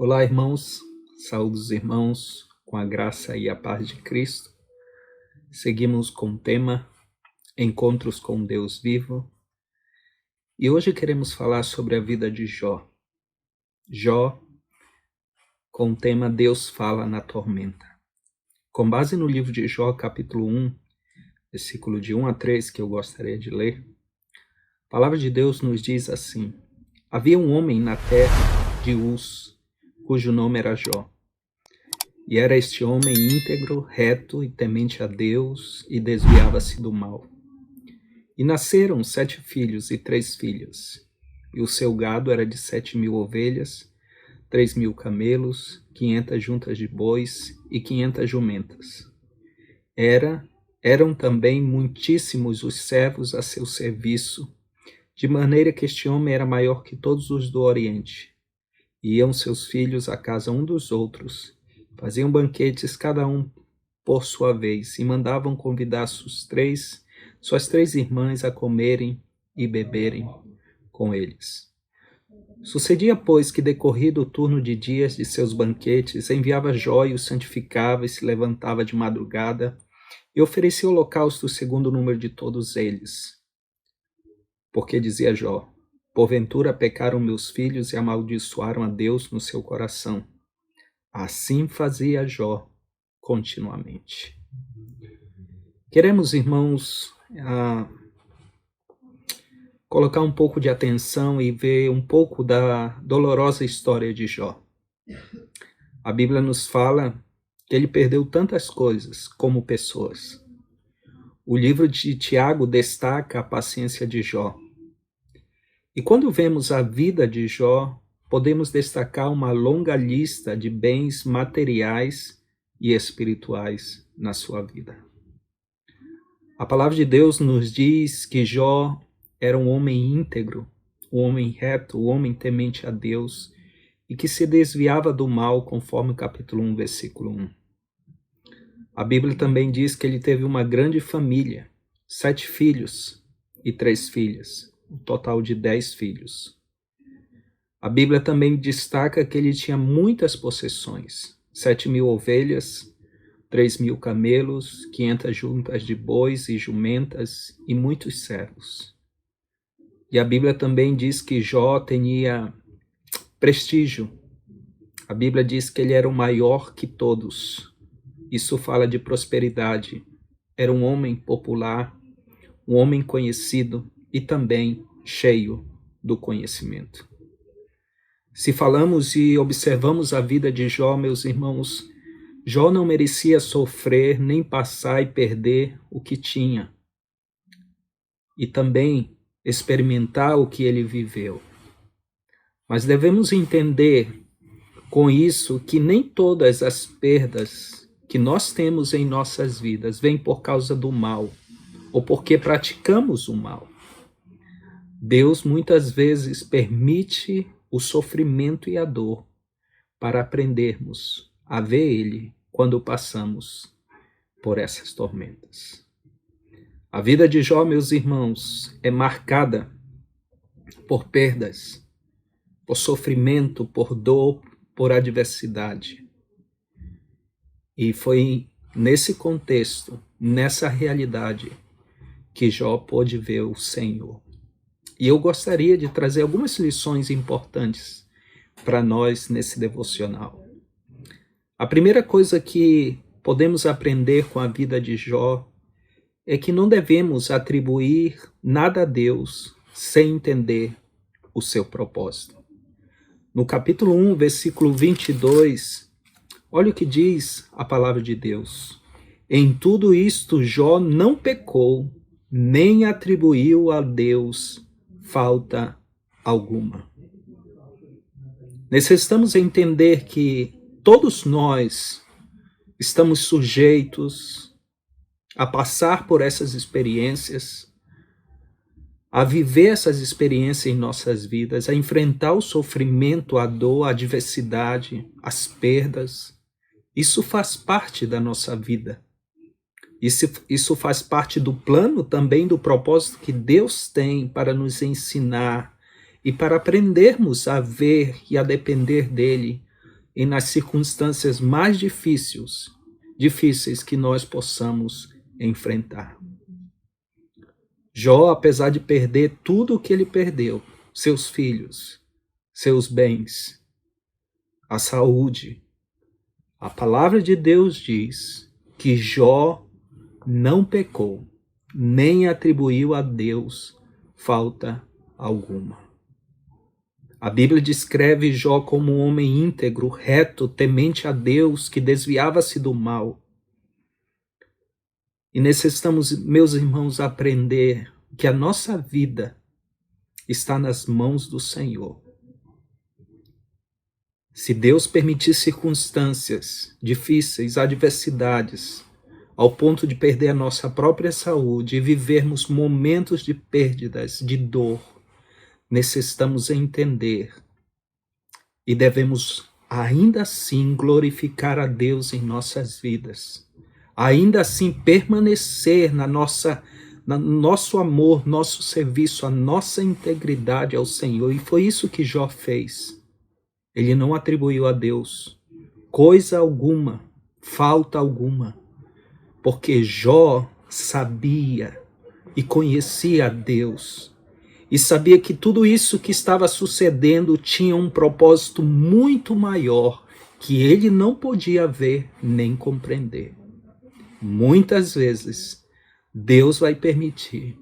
Olá, irmãos. Saúde os irmãos com a graça e a paz de Cristo. Seguimos com o tema Encontros com Deus Vivo. E hoje queremos falar sobre a vida de Jó. Jó, com o tema Deus fala na tormenta. Com base no livro de Jó, capítulo 1, versículo de 1 a 3, que eu gostaria de ler, a palavra de Deus nos diz assim: Havia um homem na terra de Uz, cujo nome era Jó. E era este homem íntegro, reto e temente a Deus, e desviava-se do mal. E nasceram 7 filhos e 3 filhas. E o seu gado era de 7.000 ovelhas, 3.000 camelos, 500 juntas de bois e 500 jumentas. Eram também muitíssimos os servos a seu serviço, de maneira que este homem era maior que todos os do Oriente. E iam seus filhos à casa um dos outros, faziam banquetes cada um por sua vez, e mandavam convidar suas três irmãs a comerem e beberem com eles. Sucedia, pois, que decorrido o turno de dias de seus banquetes, enviava Jó e os santificava e se levantava de madrugada e oferecia holocausto segundo o número de todos eles. Porque dizia Jó: porventura pecaram meus filhos e amaldiçoaram a Deus no seu coração. Assim fazia Jó continuamente. Queremos, irmãos, colocar um pouco de atenção e ver um pouco da dolorosa história de Jó. A Bíblia nos fala que ele perdeu tantas coisas como pessoas. O livro de Tiago destaca a paciência de Jó. E quando vemos a vida de Jó, podemos destacar uma longa lista de bens materiais e espirituais na sua vida. A palavra de Deus nos diz que Jó era um homem íntegro, um homem reto, um homem temente a Deus e que se desviava do mal, conforme o capítulo 1, versículo 1. A Bíblia também diz que ele teve uma grande família, 7 filhos e 3 filhas, um total de 10 filhos. A Bíblia também destaca que ele tinha muitas possessões, 7.000 ovelhas, 3.000 camelos, 500 juntas de bois e jumentas e muitos servos. E a Bíblia também diz que Jó tinha prestígio. A Bíblia diz que ele era o maior que todos. Isso fala de prosperidade. Era um homem popular, um homem conhecido e também cheio do conhecimento. Se falamos e observamos a vida de Jó, meus irmãos, Jó não merecia sofrer, nem passar e perder o que tinha. E também experimentar o que ele viveu. Mas devemos entender com isso que nem todas as perdas que nós temos em nossas vidas vêm por causa do mal, ou porque praticamos o mal. Deus muitas vezes permite o sofrimento e a dor para aprendermos a ver Ele quando passamos por essas tormentas. A vida de Jó, meus irmãos, é marcada por perdas, por sofrimento, por dor, por adversidade. E foi nesse contexto, nessa realidade, que Jó pôde ver o Senhor. E eu gostaria de trazer algumas lições importantes para nós nesse devocional. A primeira coisa que podemos aprender com a vida de Jó é que não devemos atribuir nada a Deus sem entender o seu propósito. No capítulo 1, versículo 22, olha o que diz a palavra de Deus. Em tudo isto Jó não pecou, nem atribuiu a Deus falta alguma. Necessitamos entender que todos nós estamos sujeitos a passar por essas experiências, a viver essas experiências em nossas vidas, a enfrentar o sofrimento, a dor, a adversidade, as perdas. Isso faz parte da nossa vida. Isso faz parte do plano também do propósito que Deus tem para nos ensinar e para aprendermos a ver e a depender dele e nas circunstâncias mais difíceis que nós possamos enfrentar. Jó, apesar de perder tudo o que ele perdeu, seus filhos, seus bens, a saúde, a palavra de Deus diz que Jó não pecou, nem atribuiu a Deus falta alguma. A Bíblia descreve Jó como um homem íntegro, reto, temente a Deus, que desviava-se do mal. E necessitamos, meus irmãos, aprender que a nossa vida está nas mãos do Senhor. Se Deus permitir circunstâncias difíceis, adversidades, ao ponto de perder a nossa própria saúde e vivermos momentos de perdas, de dor, necessitamos entender e devemos ainda assim glorificar a Deus em nossas vidas. Ainda assim permanecer no nosso amor, nosso serviço, a nossa integridade ao Senhor. E foi isso que Jó fez. Ele não atribuiu a Deus coisa alguma, falta alguma, porque Jó sabia e conhecia a Deus, e sabia que tudo isso que estava sucedendo tinha um propósito muito maior, que ele não podia ver nem compreender. Muitas vezes, Deus vai permitir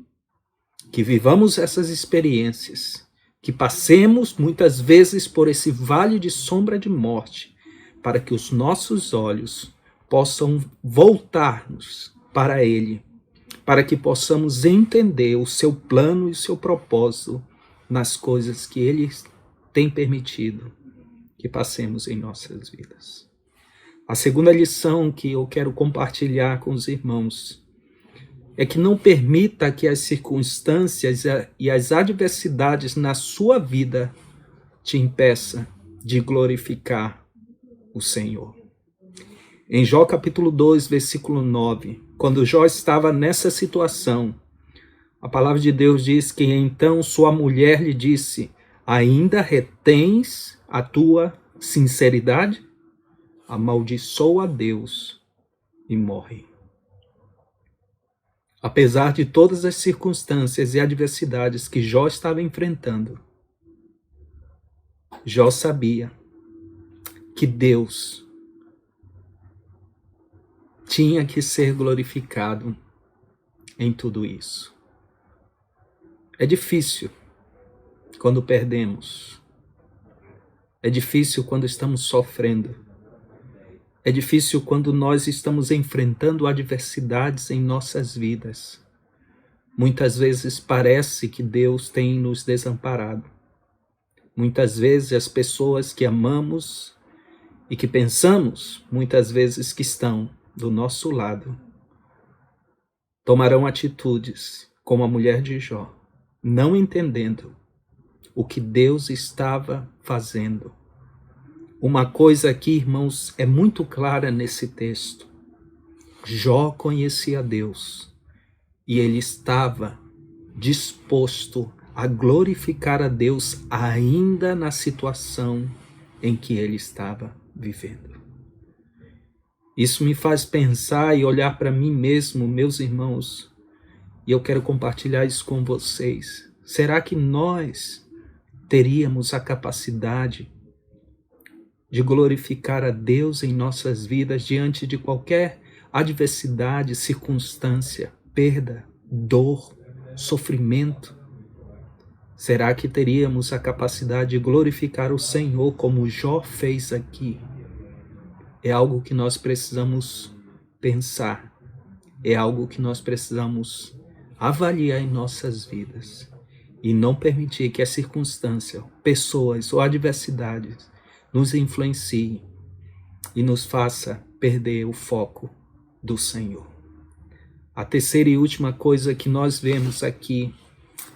que vivamos essas experiências, que passemos muitas vezes por esse vale de sombra de morte, para que os nossos olhos possam voltar-nos para Ele, para que possamos entender o seu plano e o seu propósito nas coisas que Ele tem permitido que passemos em nossas vidas. A segunda lição que eu quero compartilhar com os irmãos é que não permita que as circunstâncias e as adversidades na sua vida te impeçam de glorificar o Senhor. Em Jó capítulo 2, versículo 9, quando Jó estava nessa situação, a palavra de Deus diz que então sua mulher lhe disse: ainda retens a tua sinceridade? Amaldiçoa a Deus e morre. Apesar de todas as circunstâncias e adversidades que Jó estava enfrentando, Jó sabia que Deus tinha que ser glorificado em tudo isso. É difícil quando perdemos. É difícil quando estamos sofrendo. É difícil quando nós estamos enfrentando adversidades em nossas vidas. Muitas vezes parece que Deus tem nos desamparado. Muitas vezes as pessoas que amamos e que pensamos, muitas vezes que estão do nosso lado, tomarão atitudes como a mulher de Jó, não entendendo o que Deus estava fazendo. Uma coisa aqui, irmãos, é muito clara nesse texto. Jó conhecia Deus e ele estava disposto a glorificar a Deus ainda na situação em que ele estava vivendo. Isso me faz pensar e olhar para mim mesmo, meus irmãos, e eu quero compartilhar isso com vocês. Será que nós teríamos a capacidade de glorificar a Deus em nossas vidas diante de qualquer adversidade, circunstância, perda, dor, sofrimento? Será que teríamos a capacidade de glorificar o Senhor como Jó fez aqui? É algo que nós precisamos pensar, é algo que nós precisamos avaliar em nossas vidas e não permitir que a circunstância, pessoas ou adversidades nos influencie e nos faça perder o foco do Senhor. A terceira e última coisa que nós vemos aqui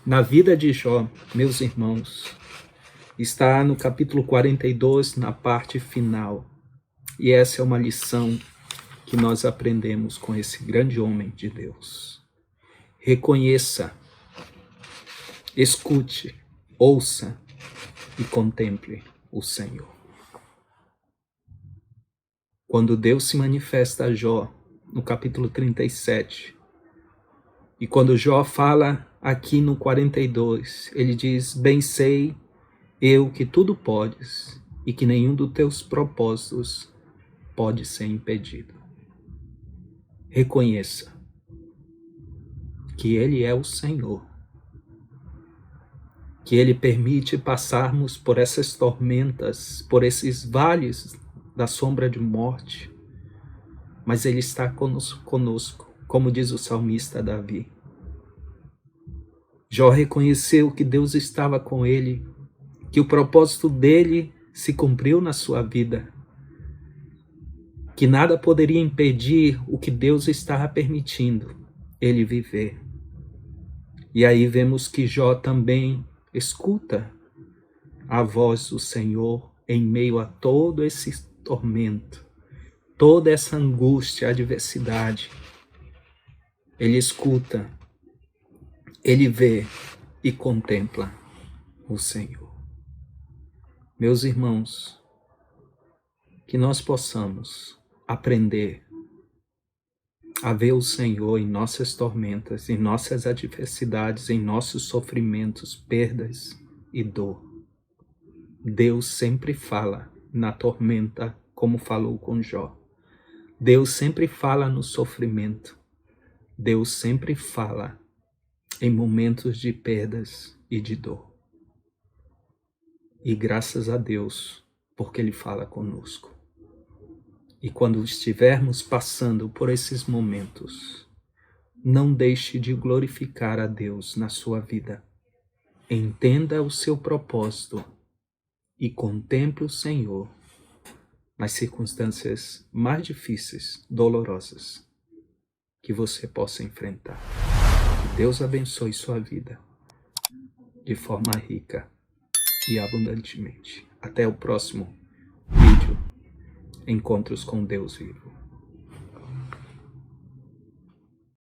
na vida de Jó, meus irmãos, está no capítulo 42, na parte final. E essa é uma lição que nós aprendemos com esse grande homem de Deus. Reconheça, escute, ouça e contemple o Senhor. quando Deus se manifesta a Jó, no capítulo 37, e quando Jó fala aqui no 42, ele diz: bem sei eu que tudo podes, e que nenhum dos teus propósitos pode ser impedido. Reconheça que Ele é o Senhor, que Ele permite passarmos por essas tormentas, por esses vales da sombra de morte, mas Ele está conosco, como diz o salmista Davi. Jó reconheceu que Deus estava com ele, que o propósito dele se cumpriu na sua vida, que nada poderia impedir o que Deus estava permitindo ele viver. E aí vemos que Jó também escuta a voz do Senhor em meio a todo esse tormento, toda essa angústia, adversidade. Ele escuta, ele vê e contempla o Senhor. Meus irmãos, que nós possamos aprender a ver o Senhor em nossas tormentas, em nossas adversidades, em nossos sofrimentos, perdas e dor. Deus sempre fala na tormenta, como falou com Jó. Deus sempre fala no sofrimento. Deus sempre fala em momentos de perdas e de dor. E graças a Deus, porque Ele fala conosco. E quando estivermos passando por esses momentos, não deixe de glorificar a Deus na sua vida. Entenda o seu propósito e contemple o Senhor nas circunstâncias mais difíceis, dolorosas, que você possa enfrentar. Que Deus abençoe sua vida de forma rica e abundantemente. Até o próximo vídeo. Encontros com Deus vivo.